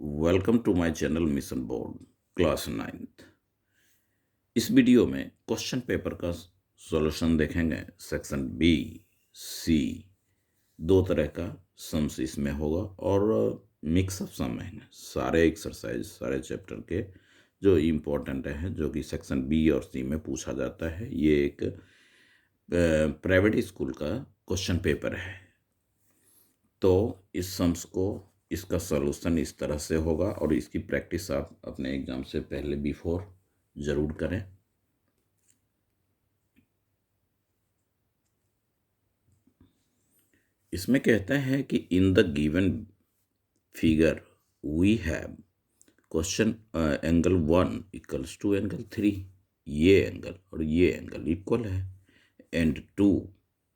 Welcome to my channel mission board class 9th। इस video में question paper का solution देखेंगे। सेक्शन बी सी दो तरह का सम्स इसमें होगा और मिक्स ऑफ सम है। सारे एक्सरसाइज सारे चैप्टर के जो इम्पोर्टेंट है, जो कि सेक्शन बी और सी में पूछा जाता है। ये एक प्राइवेट स्कूल का क्वेश्चन पेपर है। तो इस सम्स को इसका सॉल्यूशन इस तरह से होगा और इसकी प्रैक्टिस आप अपने एग्जाम से पहले बिफोर जरूर करें। इसमें कहता है कि in the given figure we have question angle 1 equals to angle 3। ये एंगल और ये एंगल इक्वल है एंड 2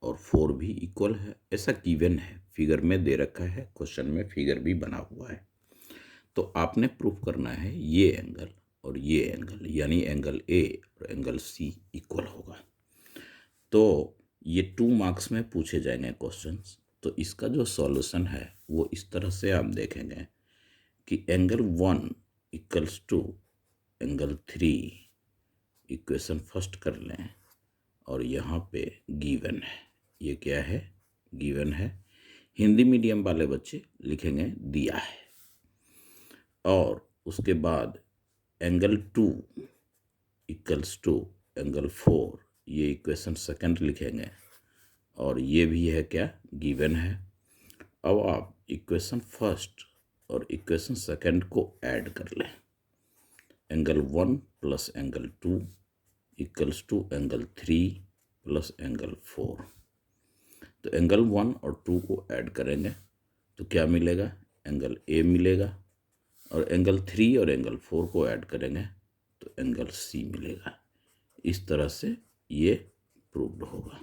और 4 भी इक्वल है। ऐसा गिवन है, फिगर में दे रखा है, क्वेश्चन में फिगर भी बना हुआ है। तो आपने प्रूफ करना है ये एंगल और ये एंगल, यानी एंगल ए और एंगल सी इक्वल होगा। तो ये 2 मार्क्स में पूछे जाएंगे क्वेश्चंस। तो इसका जो सॉल्यूशन है वो इस तरह से आप देखेंगे कि angle 1 equals to angle 3 equation first कर लें और यहाँ पे गिवन है। ये क्या है? गिवन है। हिंदी मीडियम वाले बच्चे लिखेंगे दिया है। और उसके बाद एंगल 2 इक्वल्स टू एंगल 4, ये इक्वेशन सेकंड लिखेंगे और ये भी है क्या? गिवन है। अब आप इक्वेशन फर्स्ट और इक्वेशन सेकंड को ऐड कर लें। Angle 1 plus angle 2 equals to angle 3 plus angle 4। तो एंगल 1 और 2 को ऐड करेंगे तो क्या मिलेगा? एंगल ए मिलेगा। और एंगल 3 और एंगल 4 को ऐड करेंगे तो एंगल सी मिलेगा। इस तरह से ये प्रूव्ड होगा।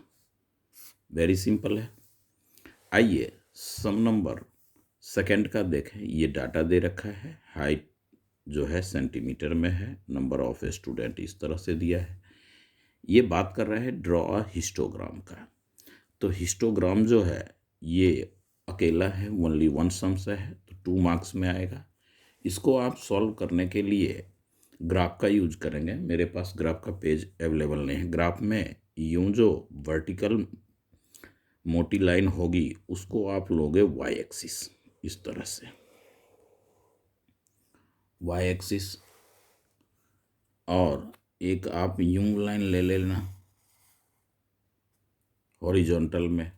वेरी सिंपल है। आइए सम नंबर सेकंड का देखें। ये डाटा दे रखा है, हाइट जो है सेंटीमीटर में है, नंबर ऑफ स्टूडेंट इस तरह से दिया है। ये बात कर रहा है ड्रॉ अ हिस्टोग्राम का। तो हिस्टोग्राम जो है ये अकेला है, ओनली वन सम्स है, तो 2 मार्क्स में आएगा। इसको आप सॉल्व करने के लिए ग्राफ का यूज करेंगे। मेरे पास ग्राफ का पेज अवेलेबल नहीं है। ग्राफ में यूं जो वर्टिकल मोटी लाइन होगी उसको आप लोगे वाई एक्सिस, इस तरह से वाई एक्सिस। और एक आप यूं लाइन ले लेना हॉरिजॉन्टल में,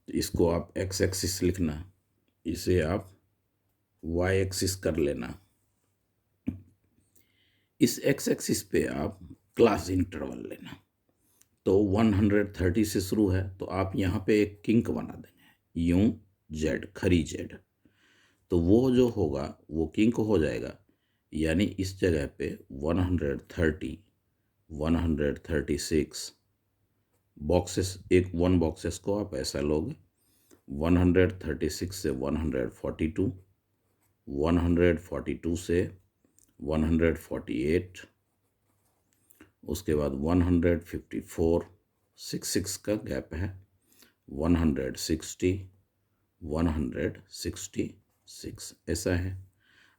तो इसको आप एक्स एक्सिस लिखना, इसे आप वाई एक्सिस कर लेना। इस एक्स एक्सिस पे आप क्लास इंटरवल लेना। तो 130 से शुरू है तो आप यहाँ पे एक किंक बना देंगे, यूं जेड, खरी जेड। तो वो जो होगा वो किंक हो जाएगा, यानी इस जगह पे 130, 136 बॉक्सेस, एक 1 बॉक्सेस को आप ऐसा लोगे। 136 से 142, 142 से 148, उसके बाद 154, 6 का गैप है, 160, 166 ऐसा है।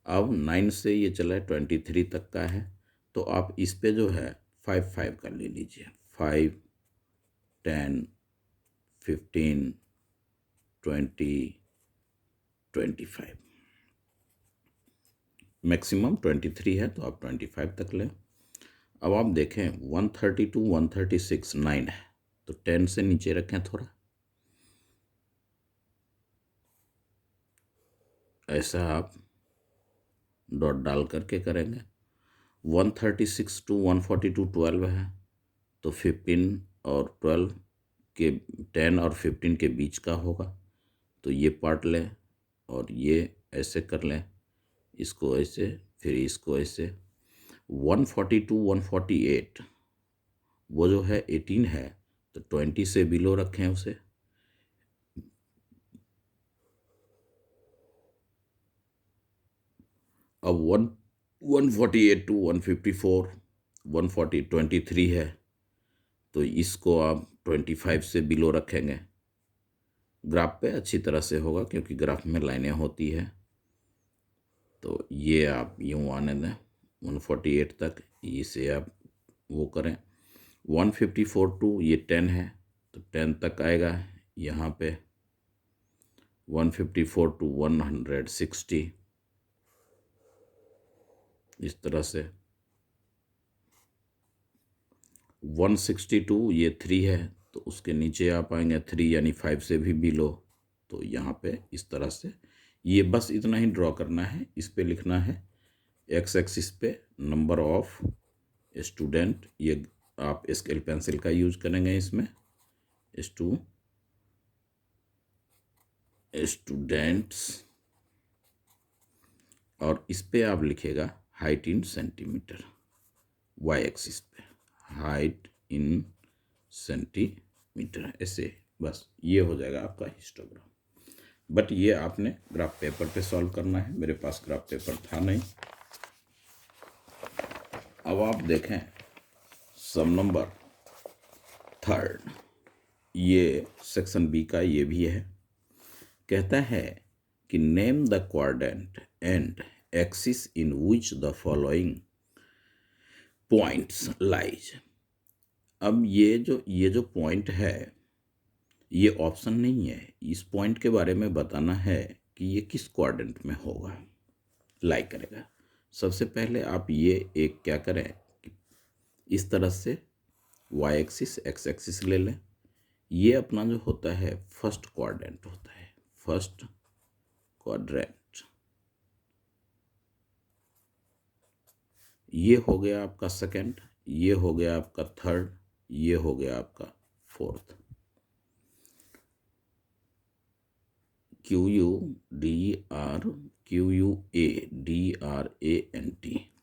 अब 9 से ये चला है 23 तक का है, तो आप इस पे जो है 5 का ले लीजिए। 5, 10, 15, 20, 25। मैक्सिमम 23 है तो आप 25 तक लें। अब आप देखें 132, 136 9 है, तो 10 से नीचे रखें थोड़ा, ऐसा आप डॉट डाल करके करेंगे। 136 टू 142 12 है, तो 15 और 12 के 10 और 15 के बीच का होगा, तो ये पार्ट लें और ये ऐसे कर लें, इसको ऐसे, फिर इसको ऐसे। 142 148 वो जो है 18 है, तो 20 से बिलो रखें उसे। अब 148 टू 154, 23 है, तो इसको आप 25 से बिलो रखेंगे। ग्राफ पे अच्छी तरह से होगा क्योंकि ग्राफ में लाइनें होती है। तो ये आप यूँ आने दें 148 तक, इसे आप वो करें। 154 टू ये 10 है तो 10 तक आएगा यहाँ पे। 154 टू 160 इस तरह से। 162 ये 3 है तो उसके नीचे आप आएंगे 3 यानी 5 से भी बिलो, तो यहाँ पे इस तरह से। ये बस इतना ही ड्रॉ करना है। इस पे लिखना है एक्स एक्सिस पे नंबर ऑफ स्टूडेंट, ये आप स्केल पेंसिल का यूज करेंगे इसमें, स्टूडेंट्स, और इस पे आप लिखेगा height in centimetre, Y axis पे हाइट इन सेंटीमीटर, ऐसे। बस ये हो जाएगा आपका हिस्टोग्राम। बट ये आपने ग्राफ पेपर पे सॉल्व करना है, मेरे पास ग्राफ पेपर था नहीं। अब आप देखें सम नंबर 3, ये सेक्शन बी का ये भी है। कहता है कि name the quadrant and axis in which the following points lies. अब ये जो पॉइंट है ये ऑप्शन नहीं है, इस पॉइंट के बारे में बताना है कि ये किस क्वाड्रेंट में होगा, लाई करेगा। सबसे पहले आप ये एक क्या करें कि इस तरह से वाई एक्सिस एक्स एक्सिस ले लें। ये अपना जो होता है फर्स्ट क्वाड्रेंट होता है, फर्स्ट क्वाड्रेंट। ये हो गया आपका सेकंड, ये हो गया आपका थर्ड, ये हो गया आपका फोर्थ। QUDRANT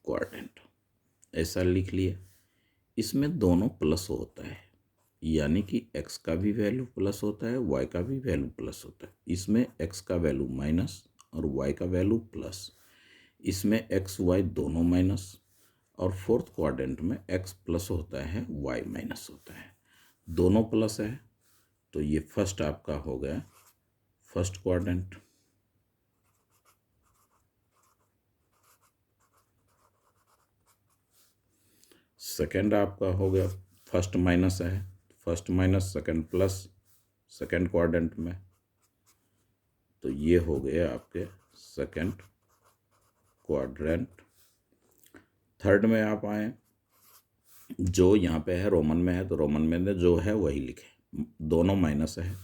क्वाड्रेंट ऐसा लिख लिया। इसमें दोनों प्लस होता है, यानी कि x का भी वैल्यू प्लस होता है, y का भी वैल्यू प्लस होता है। इसमें x का वैल्यू माइनस और y का वैल्यू प्लस, इसमें x y दोनों माइनस, और फोर्थ क्वाड्रेंट में x प्लस होता है y माइनस होता है, दोनों प्लस है। तो ये फर्स्ट आपका हो गया फर्स्ट क्वाड्रेंट। सेकंड आपका हो गया फर्स्ट माइनस है, first minus second plus second quadrant में, तो ये हो गया आपके सेकंड क्वाड्रेंट। थर्ड में आप आए, जो यहाँ पे है रोमन में है तो रोमन में जो है वही लिखे, दोनों माइनस है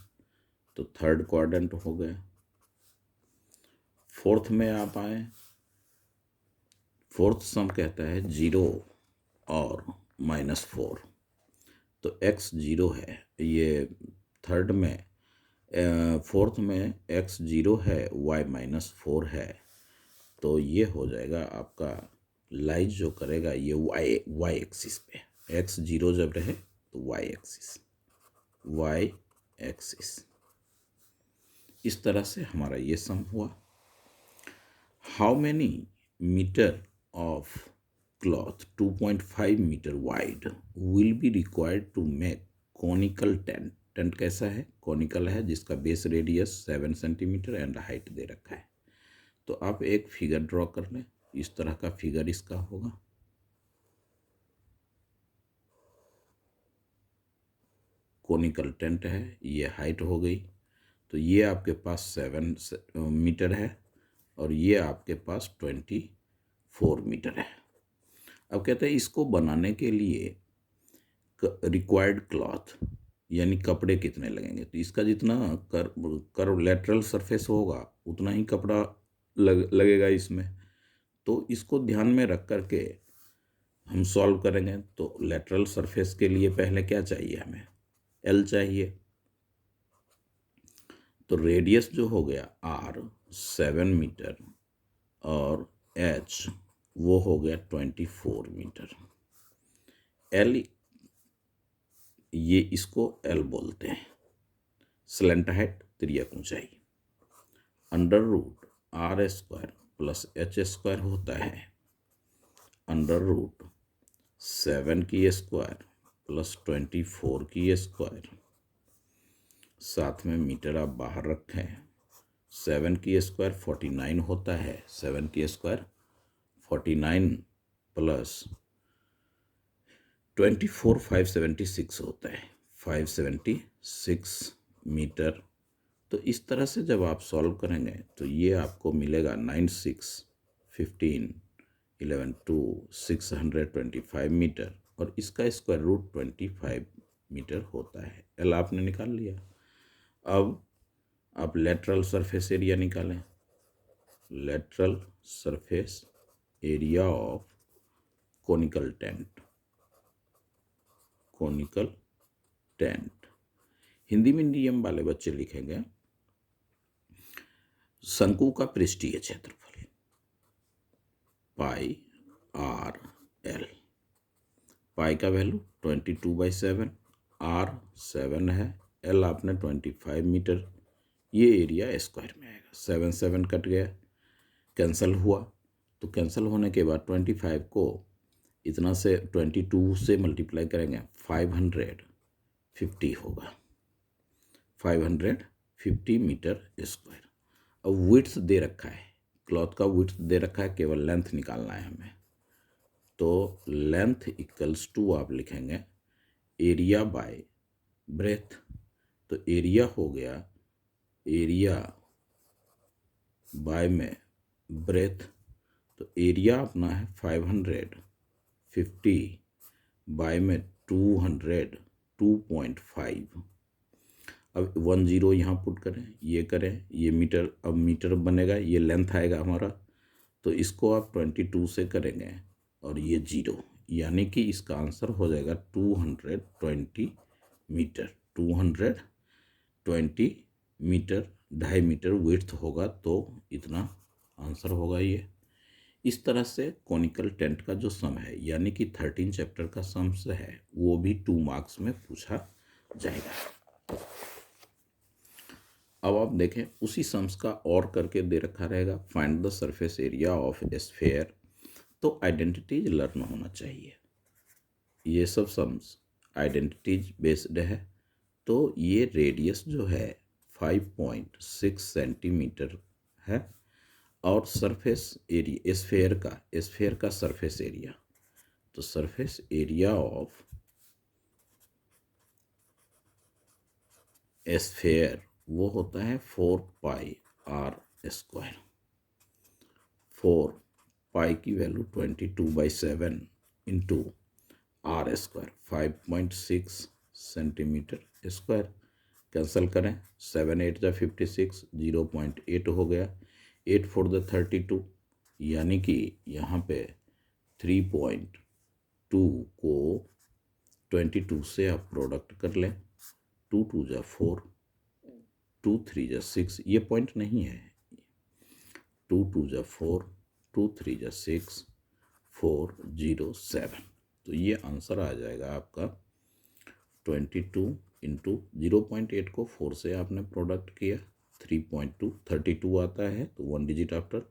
तो थर्ड क्वाड्रेंट हो गया। फोर्थ में आप आए, फोर्थ सम कहता है 0 और -4, तो x 0 है। ये थर्ड में फोर्थ में x 0 है, y -4 है, तो ये हो जाएगा आपका लाइज जो करेगा ये y एक्सिस पे। x 0 जब रहे तो y एक्सिस। इस तरह से हमारा ये सम हुआ। How many metre of cloth 2.5 metre wide will be required to make conical tent. Tent कैसा है? कॉनिकल है, जिसका base radius 7 centimetre and height दे रखा है। तो आप एक फिगर ड्रॉ कर लें, इस तरह का फिगर इसका होगा। कॉनिकल टेंट है, ये हाइट हो गई, तो ये आपके पास 7 मीटर है और ये आपके पास 24 मीटर है। अब कहते हैं इसको बनाने के लिए रिक्वायर्ड क्लॉथ यानी कपड़े कितने लगेंगे, तो इसका जितना कर्व लेटरल सरफेस होगा उतना ही कपड़ा लगेगा इसमें। तो इसको ध्यान में रख करके हम सॉल्व करेंगे। तो लेटरल सरफेस के लिए पहले क्या चाहिए, हमें L चाहिए। तो रेडियस जो हो गया R 7 मीटर और H वो हो गया 24 मीटर। L ये इसको L बोलते हैं, स्लेंट हाइट तिर्यक ऊंचाई। Under root R² plus H² होता है अंडर रूट 7 की स्क्वायर प्लस 24 की स्क्वायर, साथ में मीटर आप बाहर रखें, 7 की स्क्वायर 49 होता है, 7 की स्क्वायर 49 प्लस 24 576 होता है, 576 मीटर। तो इस तरह से जब आप सॉल्व करेंगे तो ये आपको मिलेगा 9 6 15 11 2 625 मीटर, और इसका स्क्वायर रूट 25 मीटर होता है। एल आपने निकाल लिया। अब आप लेटरल सरफेस एरिया निकालें। Lateral surface area of conical tent, conical tent Hindi medium वाले बच्चे लिखेंगे शंकु का पृष्ठीय क्षेत्रफल, पाई आर एल। पाई का वैल्यू 22/7, आर 7 है, एल आपने 25 मीटर, ये एरिया स्क्वायर में आएगा। 7 7 कट गया, कैंसिल हुआ, तो कैंसिल होने के बाद 25 को इतना से 22 से मल्टीप्लाई करेंगे, 550 होगा, 550 मीटर स्क्वायर। अब विड्थ दे रखा है, क्लॉथ का विड्थ दे रखा है, केवल लेंथ निकालना है हमें। तो लेंथ इक्वल्स टू आप लिखेंगे एरिया बाय ब्रेथ। तो एरिया हो गया एरिया बाय में ब्रेथ, तो एरिया अपना है 550 बाय में 200, 2.5। अब 10 यहाँ पुट करें, ये करें, ये मीटर, अब मीटर बनेगा, ये लेंथ आएगा हमारा, तो इसको आप 22 से करेंगे और ये 0, यानी कि इसका आंसर हो जाएगा 220 मीटर। 220 मीटर, 2.5 मीटर विड्थ होगा, तो इतना आंसर होगा ये। इस तरह से कॉनिकल टेंट का जो सम है, यानी कि 13 चैप्टर का सम है, वो भी 2 मार्क्स में पूछा जाएगा। अब आप देखें उसी सम्स का और करके दे रखा रहेगा, find the surface area of A sphere. तो आइडेंटिटीज लर्न होना चाहिए, ये सब सम्स आइडेंटिटीज बेस्ड है। तो ये रेडियस जो है 5.6 सेंटीमीटर है, और सरफेस एरिया स्फीयर का सरफेस एरिया, तो सरफेस एरिया ऑफ स्फीयर वो होता है 4 पाई आर स्क्वायर। 4 पाई की value 22/7 into R square, 5.6 centimetre square. Cancel करें, 7 8 जा 56, 0.8 हो गया, 8 4 जा 32, यानी कि यहाँ पे 3.2 को 22 से आप प्रोडक्ट कर लें, 2 2 जा 4, 2 3 जा 6, ये पॉइंट नहीं है, 2 2 जा 4, 2 3 जा 6, 407। तो ये आंसर आ जाएगा आपका 22 इंटू 0.8 को 4 से आपने प्रोडक्ट किया, 3.2, 32 आता है, तो 1 डिजिट आफ्टर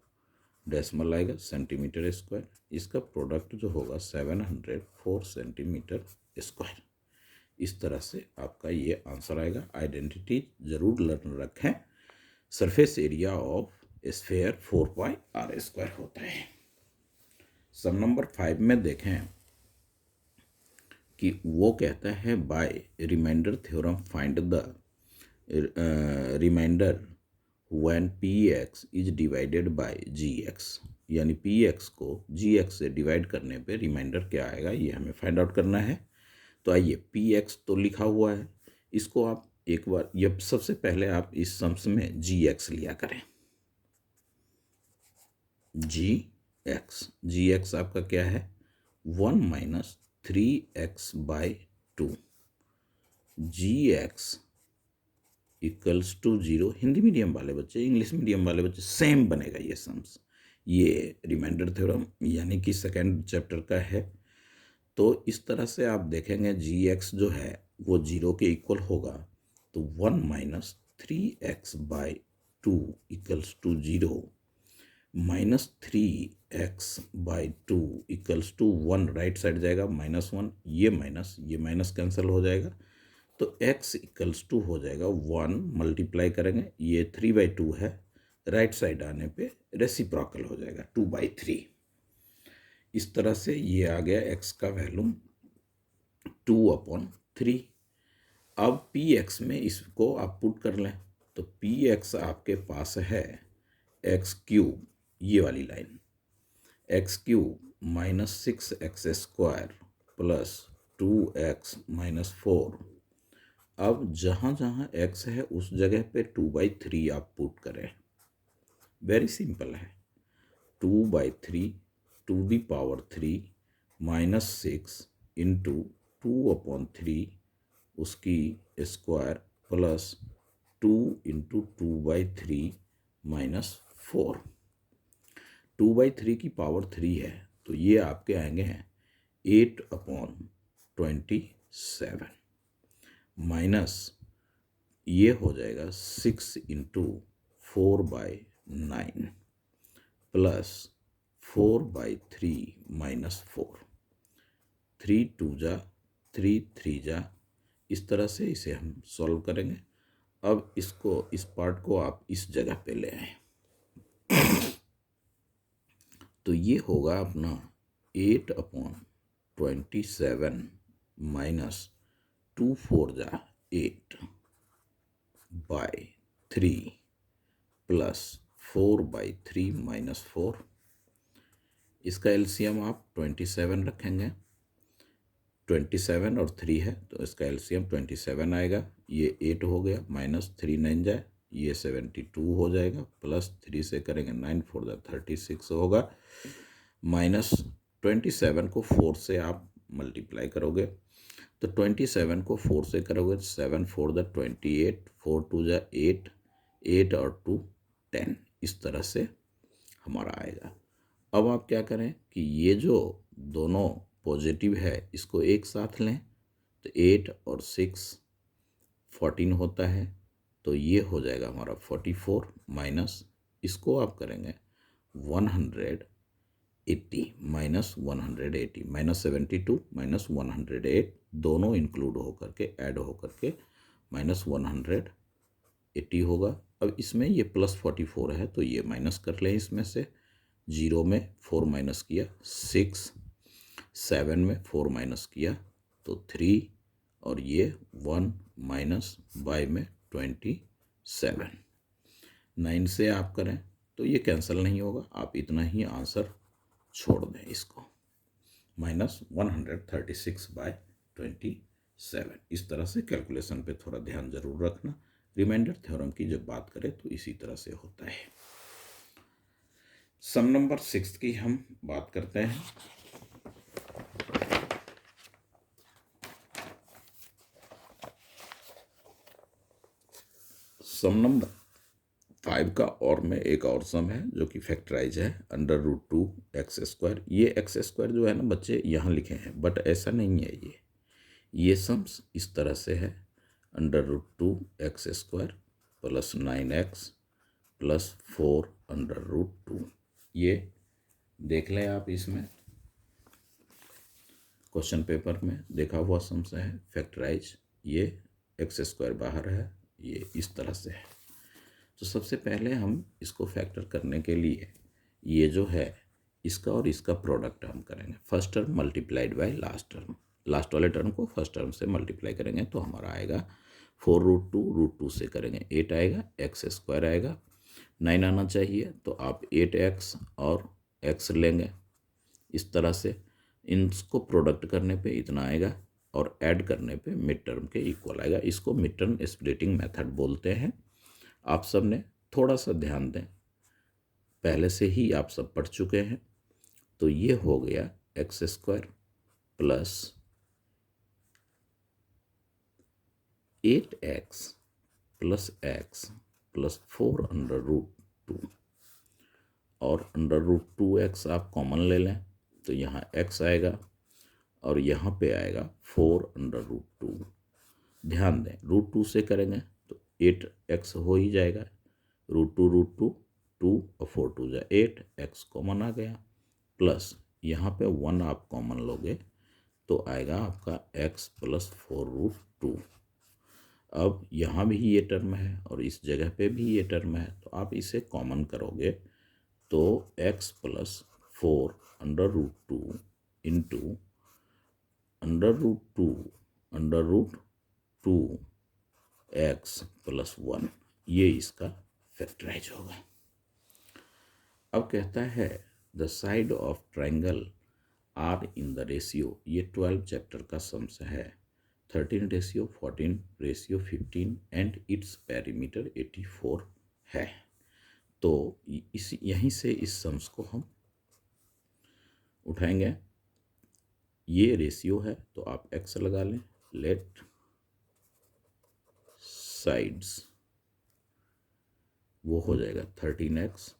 डेसिमल आएगा, सेंटीमीटर स्क्वायर। इसका प्रोडक्ट जो होगा 704 सेंटीमीटर स्क्वायर। इस तरह से आपका ये आंसर आएगा। आइडेंटिटी जरूर लर्न रखें। Surface area of sphere 4 pi R square होता है। सम नंबर 5 में देखें कि वो कहता है by remainder theorem find the remainder when px is divided by gx, यानी px को gx से डिवाइड करने पे रिमाइंडर क्या आएगा, ये हमें फाइंड आउट करना है। तो आइए, px तो लिखा हुआ है, इसको आप एक बार, ये सबसे पहले आप इस सम्स में gx लिया करें। gx आपका क्या है, 1 - 3x/2, gx equals to 0। Hindi medium वाले बच्चे, इंग्लिश मीडियम वाले बच्चे सेम बनेगा ये सम्स। ये रिमाइंडर थ्योरम यानी कि सेकेंड चैप्टर का है। तो इस तरह से आप देखेंगे gx जो है वो 0 के इक्वल होगा, तो 1 - 3x/2 equals to 0, -3x/2 equals to 1, right side जाएगा -1, ये माइनस कैंसिल हो जाएगा, तो x इक्वल्स टू हो जाएगा 1, मल्टीप्लाई करेंगे, ये 3/2 है, राइट साइड आने पे रेसिप्रोकल हो जाएगा 2/3। इस तरह से ये आ गया x का वैल्यू 2/3। अब px में इसको आप पुट कर लें तो px आपके पास है x³ ये वाली line, x³ -6x² plus 2x-4। अब जहाँ जहाँ x है उस जगह पे 2/3 आप पुट करें। वेरी सिंपल है, 2/3 टू दी पावर 3 -6 इंटू 2/3 उसकी स्क्वायर प्लस 2 इंटू 2/3 -4। 2/3 की पावर 3 है तो ये आपके आएंगे हैं 8/27 माइनस ये हो जाएगा 6 इंटू 4/9 प्लस 4/3 -4। 3 2 जा 3 3 जा, इस तरह से इसे हम सॉल्व करेंगे। अब इसको, इस पार्ट को आप इस जगह पे ले आए तो ये होगा अपना 8/27 माइनस 2 4 जा 8/3 प्लस 4/3 -4। इसका एलसीएम आप 27 रखेंगे, 27 और 3 है तो इसका एलसीएम 27 आएगा। ये 8 हो गया, माइनस 3 9 जाए, ये 72 हो जाएगा, प्लस 3 से करेंगे 9 4 जा 36 होगा, माइनस 27 को 4 से आप मल्टीप्लाई करोगे तो 27 को 4 से करोगे 7 4 जा 28, 4 2 जा 8, 8 और 2 10, इस तरह से हमारा आएगा। अब आप क्या करें कि ये जो दोनों पॉजिटिव है इसको एक साथ लें तो 8 और 6 14 होता है, तो ये हो जाएगा हमारा 44 माइनस इसको आप करेंगे 180 माइनस 180 माइनस 72 माइनस 108 दोनों इंक्लूड होकर के ऐड होकर के माइनस 180 होगा। अब इसमें ये प्लस 44 है तो ये माइनस कर लें, इसमें से 0 में 4 माइनस किया 6, 7 में 4 माइनस किया तो 3 और ये 1 माइनस बाय में 27। 9 से आप करें तो ये कैंसिल नहीं होगा, आप इतना ही आंसर छोड़ दें इसको, माइनस 136/27। इस तरह से कैलकुलेशन पे थोड़ा ध्यान जरूर रखना। रिमाइंडर थ्योरम की जब बात करें तो इसी तरह से होता है। सम नंबर 6 की हम बात करते हैं। सम नंबर 5 का और में एक और सम है जो कि फैक्टराइज है, √2x²। ये x² जो है ना बच्चे यहाँ लिखे हैं, बट ऐसा नहीं है। ये सम्स इस तरह से है, √2x² प्लस 9x प्लस 4√2। ये देख लें आप, इसमें क्वेश्चन पेपर में देखा हुआ सम्स है फैक्टराइज। ये x² बाहर है, ये इस तरह से है। तो सबसे पहले हम इसको फैक्टर करने के लिए ये जो है इसका और इसका प्रोडक्ट हम करेंगे। First term multiplied by last term, last वाले टर्म को फर्स्ट टर्म से मल्टीप्लाई करेंगे तो हमारा आएगा 4√2 से करेंगे 8 आएगा, x² आएगा, 9 आना चाहिए तो आप 8x और x लेंगे। इस तरह से इनको प्रोडक्ट करने पे इतना आएगा और ऐड करने पे मिड टर्म के इक्वल आएगा। इसको मिड टर्म स्प्लिटिंग मेथड बोलते हैं। आप सब ने थोड़ा सा ध्यान दें, पहले से ही आप सब पढ़ चुके हैं। तो ये हो गया x² plus 8x plus x plus 4√2 और √2x आप कॉमन ले लें तो यहाँ x आएगा और यहाँ पे आएगा 4√2। ध्यान दें, √2 से करेंगे तो 8x हो ही जाएगा, √2 2 और 4 2 जा 8, x कॉमन आ गया, प्लस यहाँ पे 1 आप कॉमन लोगे तो आएगा आपका x प्लस 4√2। अब यहाँ भी ये टर्म है और इस जगह पे भी ये टर्म है, तो आप इसे कॉमन करोगे तो x plus 4√2 into √2 x plus 1, ये इसका फैक्टराइज होगा। अब कहता है the side of triangle are in the ratio, ये 12 चैप्टर का सम्स है, 13:14:15 एंड इट्स पेरीमीटर 84 है। तो इस यहीं से इस सम्स को हम उठाएंगे। ये रेशियो है तो आप x लगा लें। लेट साइड्स वो हो जाएगा 13x,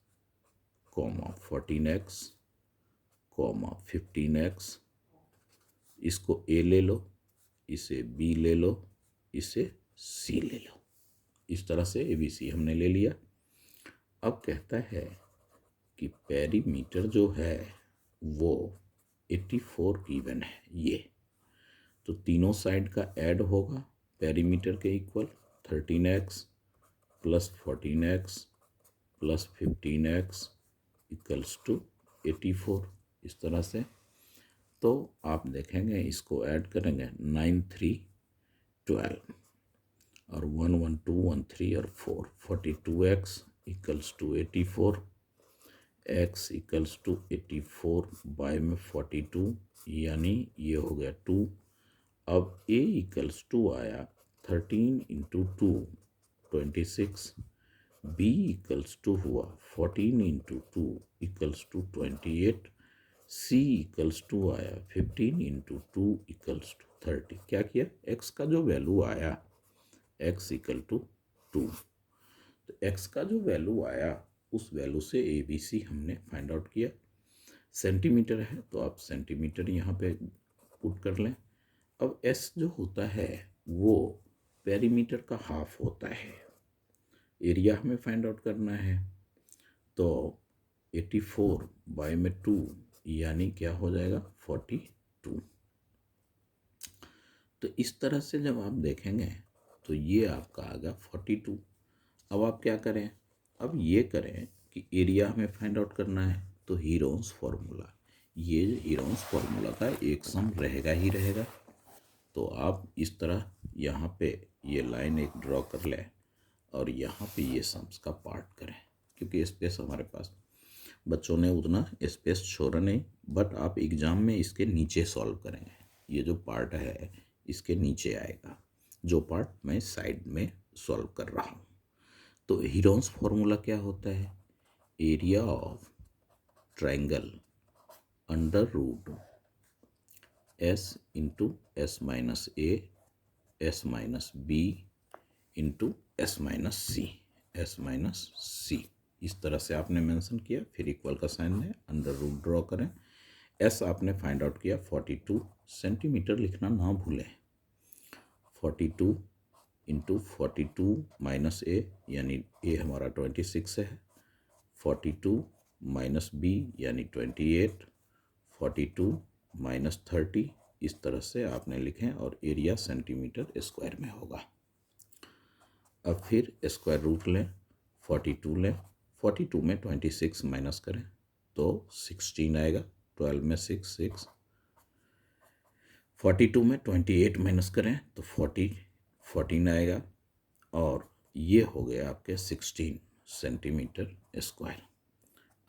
14x, 15x, इसको a ले लो, इसे b ले लो, इसे c ले लो। इस तरह से ABC हमने ले लिया। अब कहता है कि पेरीमीटर जो है वो 84 गिवन है ये, तो तीनों साइड का ऐड होगा पेरीमीटर के equal 13x plus 14x plus 15x equals to 84, इस तरह से। तो आप देखेंगे इसको ऐड करेंगे 9 3 12 और 1 1 2 1 3 और 4, 42x equals to 84, x equals to 84 by में 42 यानी ये हो गया 2। अब a इक्वल्स टू आया 13 इंटू 2 26, b इक्वल्स टू हुआ 14 into 2 equals to 28, c equals to आया 15 इंटू 2 इक्वल्स टू 30। क्या किया, x का जो वैल्यू आया x इक्वल टू 2, तो x का जो वैल्यू आया उस वैल्यू से ABC हमने फाइंड आउट किया। सेंटीमीटर है तो आप सेंटीमीटर यहाँ पे पुट कर लें। अब S जो होता है वो पेरीमीटर का हाफ होता है, एरिया हमें फाइंड आउट करना है, तो 84 बाय में 2 यानी क्या हो जाएगा 42। तो इस तरह से जब आप देखेंगे तो ये आपका आ गया 42। अब आप क्या करें, अब ये करें कि एरिया हमें फाइंड आउट करना है, तो हीरोन्स फार्मूला, ये हीरोन्स फार्मूला का एक सम रहेगा ही रहेगा। तो आप इस तरह यहाँ पे ये लाइन एक ड्रॉ कर लें और यहाँ पे ये सम्स का पार्ट करें, क्योंकि स्पेस हमारे पास बच्चों ने उतना स्पेस छोड़ा नहीं, बट आप एग्ज़ाम में इसके नीचे सॉल्व करेंगे। ये जो पार्ट है इसके नीचे आएगा, जो पार्ट मैं साइड में सॉल्व कर रहा हूँ। तो हीरोन्स फार्मूला क्या होता है, area of triangle under root S into S minus A S minus B into S minus C, इस तरह से आपने मेंशन किया, फिर इक्वल का साइन है, अंडर रूट ड्रॉ करें। S आपने फाइंड आउट किया 42 सेंटीमीटर, लिखना ना भूलें। 42 इंटू 42 माइनस A यानी A हमारा 26 है, 42 माइनस B यानी 28, 42 माइनस 30, इस तरह से आपने लिखें और एरिया सेंटीमीटर स्क्वायर में होगा। अब फिर स्क्वायर रूट लें, 42 लें, 42 में 26 माइनस करें तो 16 आएगा, 12 में 6 6, 42 में 28 माइनस करें तो 14 आएगा, और ये हो गया आपके 16 सेंटीमीटर स्क्वायर।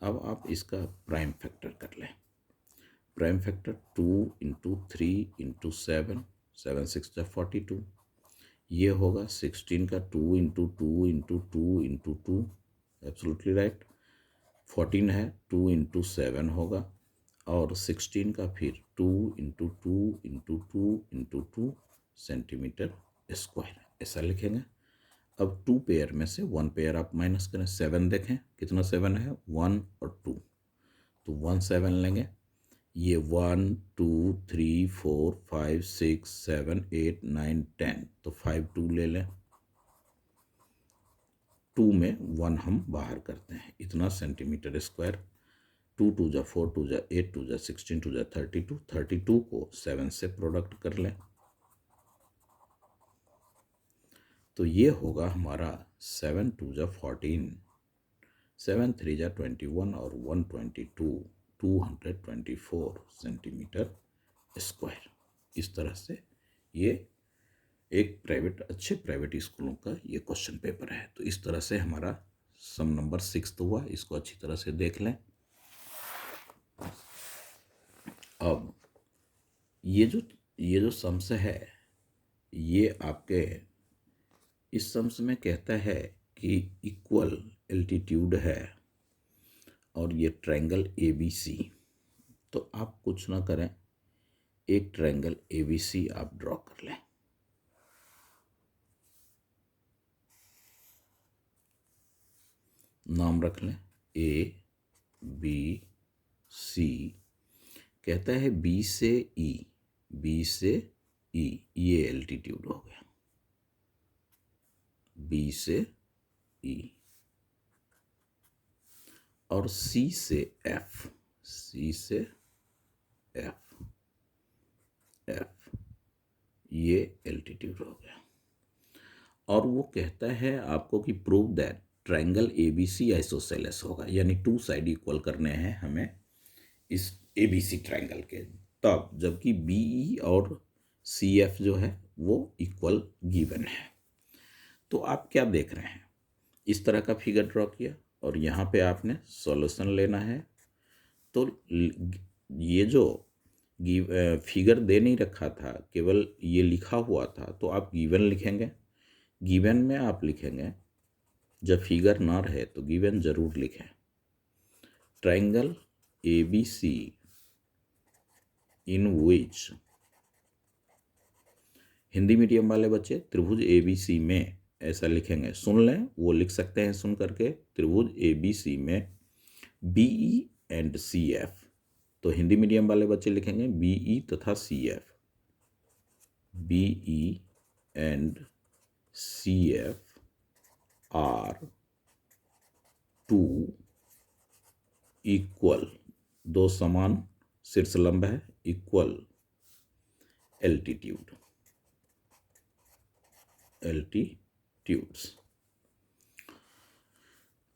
अब आप इसका प्राइम फैक्टर कर लें। प्राइम फैक्टर 2 इंटू 3 इंटू 7, 7 6 जा 42, ये होगा 16 का 2 into 2 into 2 into 2, absolutely right. 14 है 2 इंटू 7 होगा, और 16 का फिर 2 into 2 into 2 into 2 centimetre square, ऐसा लिखेंगे। अब 2 पेयर में से 1 पेयर आप माइनस करें, 7 देखें कितना 7 है, 1 और 2, तो 1 7 लेंगे, ये 1 2 3 4 5 6 7 8 9 10, तो 5 2 ले लें, 2 में 1 हम बाहर करते हैं, इतना सेंटीमीटर स्क्वायर। 2 2 जा 4 2 जा 8 2 जा 16 2 जा 32, 32 को 7 से प्रोडक्ट कर लें, तो ये होगा हमारा 7 2 जा 14, 7 3 जा 21 और 122, 224 सेंटीमीटर स्क्वायर। इस तरह से ये एक अच्छे प्राइवेट स्कूलों का ये क्वेश्चन पेपर है। तो इस तरह से हमारा सम नंबर 6 हुआ, इसको अच्छी तरह से देख लें। अब ये जो सम्स है, ये आपके इस सम्स में कहता है कि इक्वल एल्टीट्यूड है और ये ट्रायंगल ABC। तो आप कुछ ना करें, एक ट्रायंगल ABC आप ड्रॉ कर लें। नाम रख लें ABC। कहता है B से E, ये एल्टीट्यूड हो गया, B से E। और C से F, ये एल्टीट्यूड हो गया। और वो कहता है आपको कि prove that triangle ABC isosceles होगा, यानी 2 साइड इक्वल करने हैं हमें इस ABC ट्रायंगल के, तब जबकि BE और CF जो है वो इक्वल गिवन है। तो आप क्या देख रहे हैं, इस तरह का फिगर ड्रॉ किया और यहाँ पे आपने सॉल्यूशन लेना है। तो ये जो फिगर दे नहीं रखा था, केवल ये लिखा हुआ था, तो आप गिवन लिखेंगे। गिवन में आप लिखेंगे, जब फिगर ना रहे तो गिवन जरूर लिखें। ट्रायंगल ABC इन विच, हिंदी मीडियम वाले बच्चे त्रिभुज ABC में ऐसा लिखेंगे, सुन लें, वो लिख सकते हैं सुन करके। त्रिभुज ABC में BE एंड CF, तो हिंदी मीडियम वाले बच्चे लिखेंगे BE तथा CF, BE and CF are 2 equal, 2 समान शीर्षलंब है, इक्वल एल्टीट्यूड्स।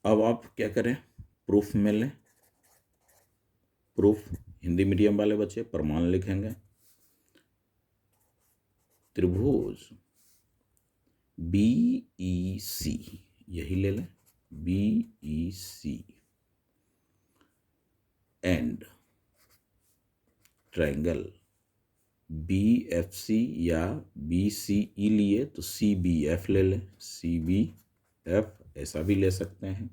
अब आप क्या करें, प्रूफ में लें। प्रूफ, हिंदी मीडियम वाले बच्चे प्रमाण लिखेंगे। त्रिभुज BEC, यही ले लें, BEC एंड ट्रायंगल BFC या BCE लिए तो CBF ले लें, CBF ऐसा भी ले सकते हैं।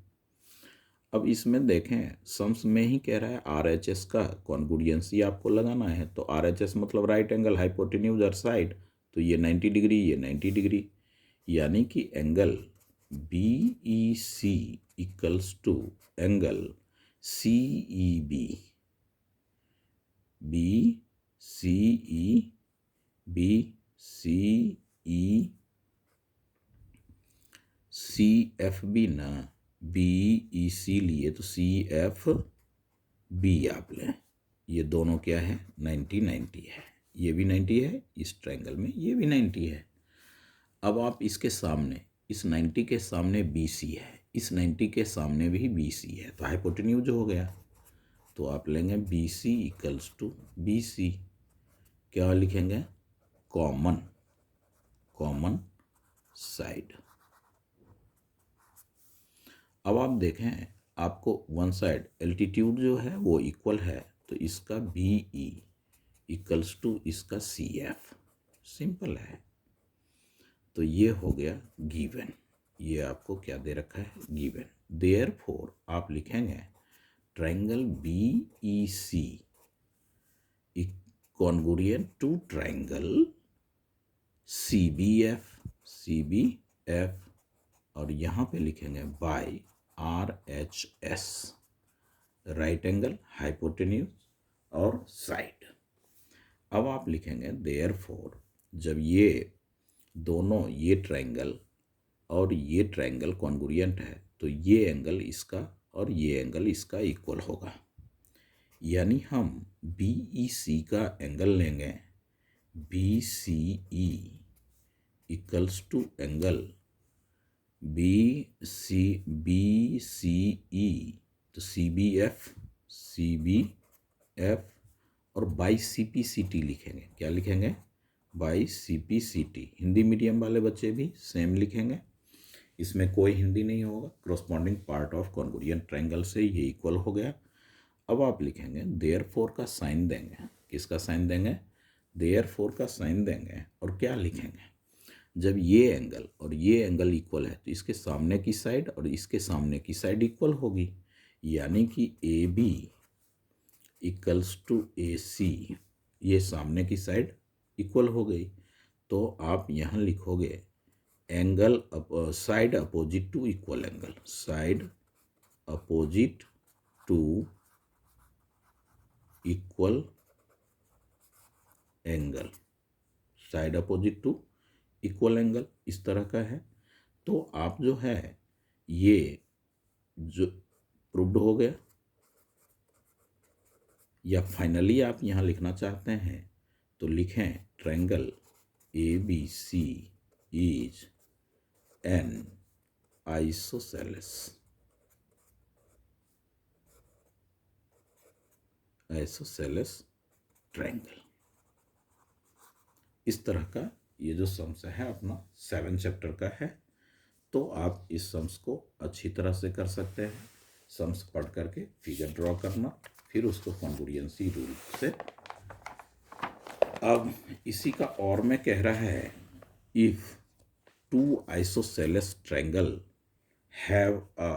अब इसमें देखें, सम्स में ही कह रहा है RHS का कॉन्ग्रुएंसी आपको लगाना है। तो RHS मतलब राइट एंगल हाइपोटेन्यूज और साइड, तो ये 90 डिग्री, ये 90 डिग्री, यानी कि angle BEC equals to angle CEB, CF भी ना, BEC लिए तो CFB आप लें। ये दोनों क्या है, 90 90 है, ये भी 90 है, इस ट्रायंगल में ये भी 90 है। अब आप इसके सामने, इस 90 के सामने BC है, इस 90 के सामने भी BC है, तो हाइपोटेन्यूज हो गया। तो आप लेंगे BC इक्वल्स टू BC, क्या लिखेंगे, कॉमन साइड। अब आप देखें, आपको वन साइड एल्टीट्यूड जो है वो इक्वल है, तो इसका BE इक्वल्स टू इसका CF, सिंपल है। तो ये हो गया गिवन, ये आपको क्या दे रखा है, गिवन। देयरफॉर आप लिखेंगे triangle BEC congruent to triangle CBF, और यहाँ पे लिखेंगे by RHS, right angle hypotenuse और साइड। अब आप लिखेंगे देयरफॉर, जब ये दोनों, ये ट्रायंगल और ये ट्रायंगल कॉन्ग्रुएंट है, तो ये एंगल इसका और ये एंगल इसका इक्वल होगा, यानी हम BEC का एंगल लेंगे BCE equals to angle B C E, तो सी बी एफ, और by C P C T लिखेंगे। क्या लिखेंगे? By C P C T. Hindi medium वाले बच्चे भी सेम लिखेंगे, इसमें कोई हिंदी नहीं होगा। Corresponding part of congruent triangle से ये इक्वल हो गया। अब आप लिखेंगे देयरफॉर का साइन देंगे। किसका साइन देंगे? देयरफॉर का साइन देंगे। और क्या लिखेंगे? जब ये एंगल और ये एंगल इक्वल है तो इसके सामने की साइड और इसके सामने की साइड इक्वल होगी, यानी कि ए बी इक्वल्स टू ए सी, ये सामने की साइड इक्वल हो गई। तो आप यहाँ लिखोगे angle side opposite to equal angle, side opposite to equal angle, side opposite to equal angle इस तरह का है। तो आप जो है ये जो प्रूव्ड हो गया, या फाइनली आप यहाँ लिखना चाहते हैं तो लिखें triangle A B C is an isosceles, isosceles triangle. इस तरह का ये जो सम्स है अपना 7 चैप्टर का है। तो आप इस सम्स को अच्छी तरह से कर सकते हैं। सम्स पढ़ करके फिगर ड्रॉ करना, फिर उसको कॉन्ग्रुएंसी रूल से। अब इसी का और में कह रहा है, if two isosceles triangle have a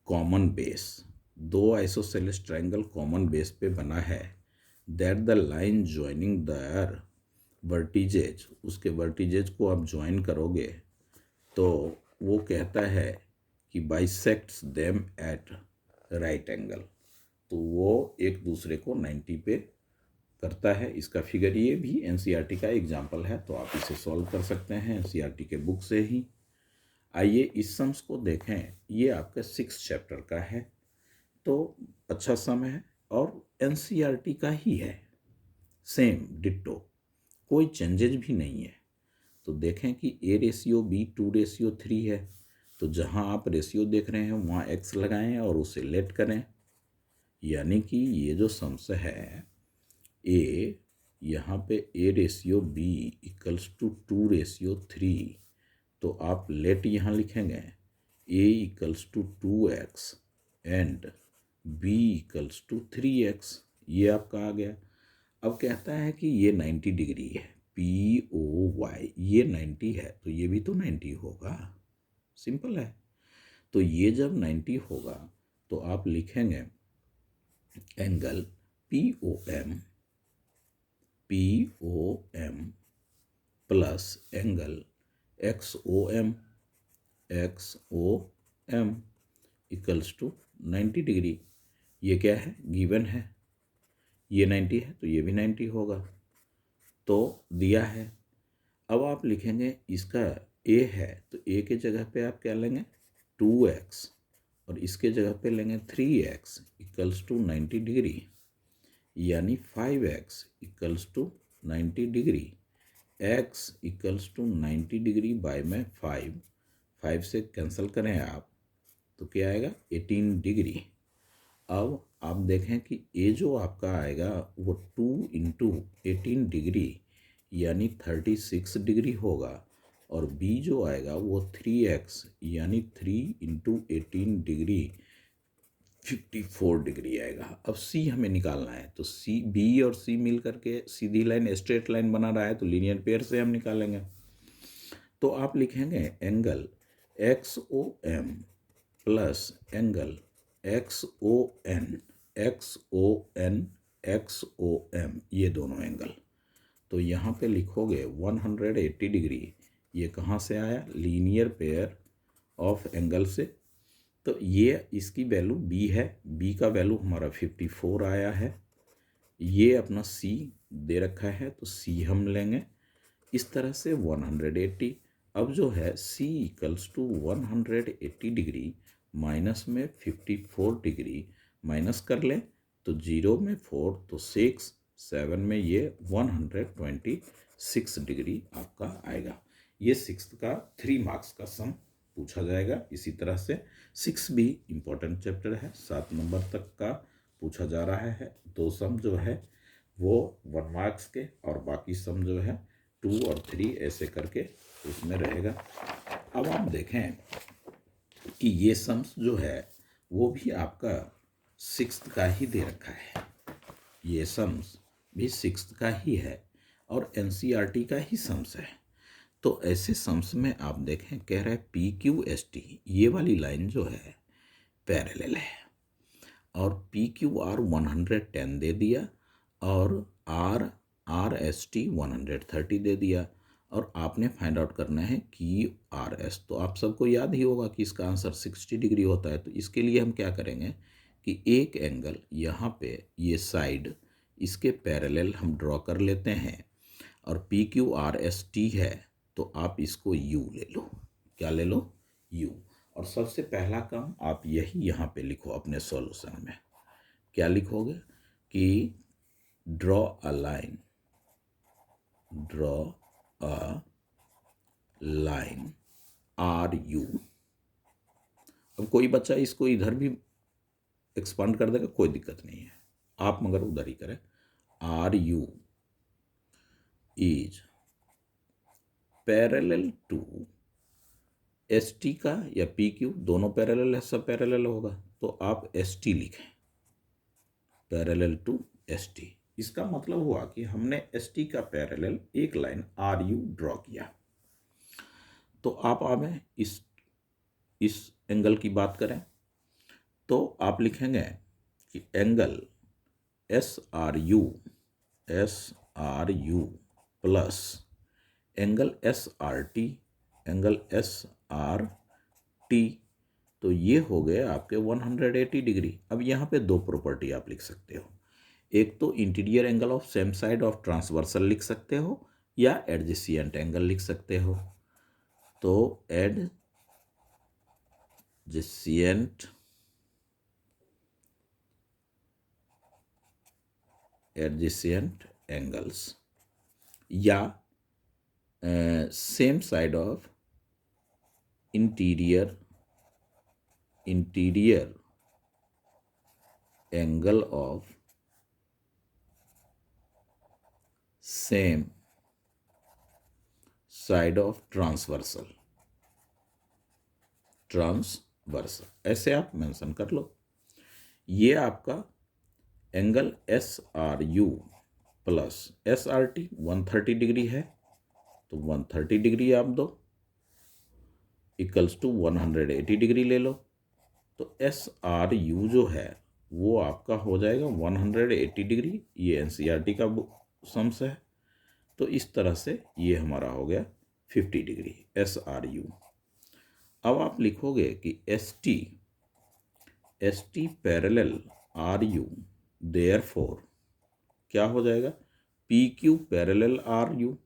common base, दो आइसोसेलेस ट्रायंगल कॉमन बेस पे बना है, that the line joining their vertices, उसके वर्टिजेज को आप ज्वाइन करोगे तो वो कहता है कि bisects them at right angle, तो वो एक दूसरे को 90 पे करता है। इसका फिगर ये भी एनसीईआरटी का एग्जाम्पल है, तो आप इसे सॉल्व कर सकते हैं एनसीईआरटी के बुक से ही। आइए इस सम्स को देखें। ये आपका 6 चैप्टर का है, तो अच्छा सम है और एनसीईआरटी का ही है, सेम डिट्टो, कोई चेंजेज भी नहीं है। तो देखें कि ए रेशियो बी 2:3 है, तो जहां आप रेशियो देख रहे हैं वहां एक्स लगाएं और उसे लेट करें, यानी कि ये जो सम्स है ए, यहाँ पे A ratio B equals to 2:3, तो आप लेट यहाँ लिखेंगे A equals to 2x and B equals to 3x, ये आपका आ गया। अब कहता है कि ये 90 डिग्री है, POY, ये 90 है तो ये भी तो 90 होगा, सिंपल है। तो ये जब 90 होगा तो आप लिखेंगे angle POM plus angle XOM equals to 90 degree. ये क्या है? गिवन है, ये 90 है तो ये भी 90 होगा, तो दिया है। अब आप लिखेंगे इसका a है तो a के जगह पे आप क्या लेंगे? 2x, और इसके जगह पे लेंगे 3x इक्वल्स टू 90 डिग्री, यानी 5x equals to 90 degree, x equals to 90 degree by में 5 से कैंसिल करें आप तो क्या आएगा? 18 डिग्री। अब आप देखें कि ए जो आपका आएगा वो 2 इंटू 18 डिग्री यानी 36 डिग्री होगा, और बी जो आएगा वो 3x यानी 3 इंटू 18 डिग्री 54 डिग्री आएगा। अब सी हमें निकालना है, तो सी, बी और सी मिल करके सीधी लाइन, स्ट्रेट लाइन बना रहा है, तो लीनियर पेयर से हम निकालेंगे। तो आप लिखेंगे angle XOM plus angle XOM, ये दोनों एंगल। तो यहाँ पे लिखोगे 180 डिग्री, ये कहाँ से आया? लीनियर पेयर ऑफ एंगल से। तो ये इसकी वैल्यू b है, b का वैल्यू हमारा 54 आया है। ये अपना c दे रखा है तो c हम लेंगे, इस तरह से 180। अब जो है c equals to 180 degree minus में 54 डिग्री, माइनस कर लें तो 0 में 4 तो 6, 7 में ये 126 डिग्री आपका आएगा। ये 6th का 3 मार्क्स का सम पूछा जाएगा। इसी तरह से 6 भी इम्पोर्टेंट चैप्टर है, 7 नंबर तक का पूछा जा रहा है। 2 सम जो है वो 1 मार्क्स के और बाकी सम जो है 2 और 3 ऐसे करके उसमें रहेगा। अब आप देखें कि ये सम्स जो है वो भी आपका 6th का ही दे रखा है, ये सम्स भी 6th का ही है और एनसीईआरटी का ही सम्स है। तो ऐसे सम्स में आप देखें, कह रहा है PQST, ये वाली लाइन जो है पैरेलल है और PQR 110 दे दिया और RST 130 दे दिया और आपने फाइंड आउट करना है QRS। तो आप सबको याद ही होगा कि इसका आंसर 60 डिग्री होता है। तो इसके लिए हम क्या करेंगे कि एक एंगल यहाँ पे ये साइड इसके पैरेलल हम ड्रॉ कर लेते हैं और PQRST है तो आप इसको U ले लो। क्या ले लो? U। और सबसे पहला काम आप यही यहाँ पे लिखो अपने सॉल्यूशन में। क्या लिखोगे कि ड्रॉ अ लाइन RU। अब कोई बच्चा इसको इधर भी एक्सपांड कर देगा, कोई दिक्कत नहीं है, आप मगर उधर ही करें। RU is parallel to ST का या PQ, दोनों पैरेलल है, सब पैरेलल होगा तो आप ST लिखें, पैरेलल टू ST। इसका मतलब हुआ कि हमने ST का पैरेलल एक लाइन RU ड्रॉ किया। तो आप आगे इस एंगल की बात करें तो आप लिखेंगे कि angle SRU plus angle SRT, angle SRT, तो ये हो गए आपके 180 डिग्री। अब यहाँ पे 2 प्रॉपर्टी आप लिख सकते हो, एक तो interior angle of same side of transversal लिख सकते हो या एडजेसेंट एंगल लिख सकते हो। तो एडजेसेंट एंगल्स या same side of interior angle of same side of transversal, ऐसे आप मेंशन कर लो। ये आपका angle SRU plus SRT 130 degree है तो 130 डिग्री आप दो इक्वल्स टू 180 डिग्री ले लो। तो SRU जो है वो आपका हो जाएगा 180 डिग्री। ये NCERT का सम्स है। तो इस तरह से ये हमारा हो गया 50 डिग्री SRU। अब आप लिखोगे कि ST पैरेलल RU, देयरफॉर क्या हो जाएगा PQ पैरेलल RU।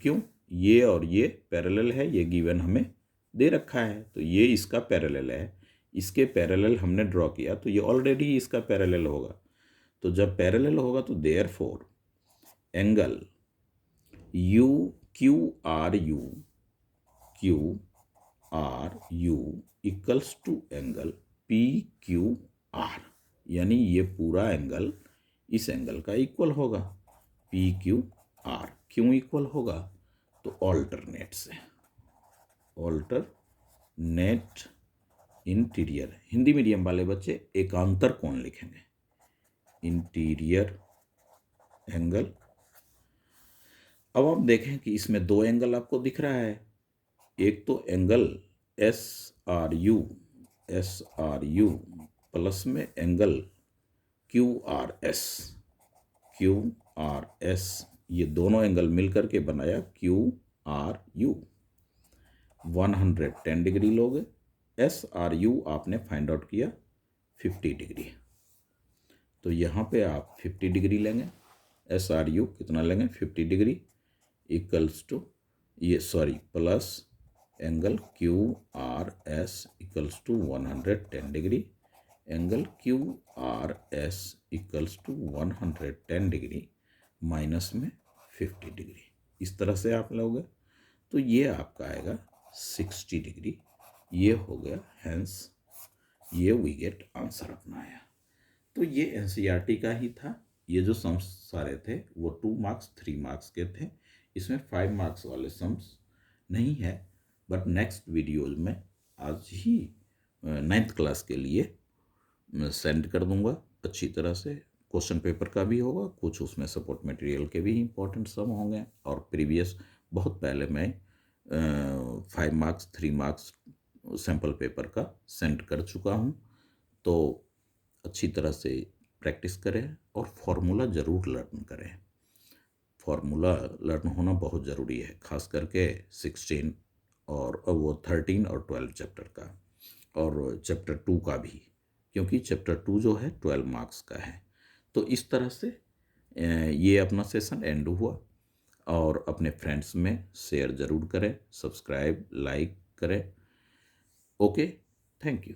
क्यों? ये और ये पैरेलल है, ये गिवन हमें दे रखा है तो ये इसका पैरेलल है, इसके पैरेलल हमने ड्रॉ किया तो ये ऑलरेडी इसका पैरेलल होगा। तो जब पैरेलल होगा तो therefore angle QRU equals to angle PQR, यानी ये पूरा एंगल इस एंगल का इक्वल होगा PQR। क्यों इक्वल होगा? तो ऑल्टरनेट इंटीरियर, हिंदी मीडियम वाले बच्चे एकांतर कोण लिखेंगे, इंटीरियर एंगल। अब आप देखें कि इसमें 2 एंगल आपको दिख रहा है, एक तो एंगल SRU प्लस में एंगल QRS, ये दोनों एंगल मिलकर के बनाया QRU। 110 डिग्री लोगे, SRU आपने फाइंड आउट किया 50 डिग्री, तो यहाँ पे आप 50 डिग्री लेंगे। SRU कितना लेंगे? 50 degree equals to plus angle QRS equals to 110 degree, angle QRS equals to 110 degree minus में 50 डिग्री। इस तरह से आप लोगे तो ये आपका आएगा 60 डिग्री, ये हो गया, हैंस ये वी गेट आंसर अपना आया। तो ये एनसीईआरटी का ही था। ये जो सम्स सारे थे वो 2 मार्क्स 3 मार्क्स के थे, इसमें 5 मार्क्स वाले सम्स नहीं है, बट नेक्स्ट वीडियोज में आज ही 9th क्लास के लिए मैं सेंड कर दूंगा अच्छी तरह से। क्वेश्चन पेपर का भी होगा, कुछ उसमें सपोर्ट मटेरियल के भी इंपॉर्टेंट सम होंगे, और प्रीवियस बहुत पहले मैं 5 मार्क्स 3 मार्क्स सैम्पल पेपर का सेंड कर चुका हूँ। तो अच्छी तरह से प्रैक्टिस करें और फॉर्मूला ज़रूर लर्न करें। फॉर्मूला लर्न होना बहुत ज़रूरी है, खास करके 16 और वो 13 और 12 चैप्टर का, और चैप्टर 2 का भी, क्योंकि चैप्टर 2 जो है 12 मार्क्स का है। तो इस तरह से ये अपना सेशन एंड हुआ, और अपने फ्रेंड्स में शेयर ज़रूर करें, सब्सक्राइब लाइक करें। Okay, thank you.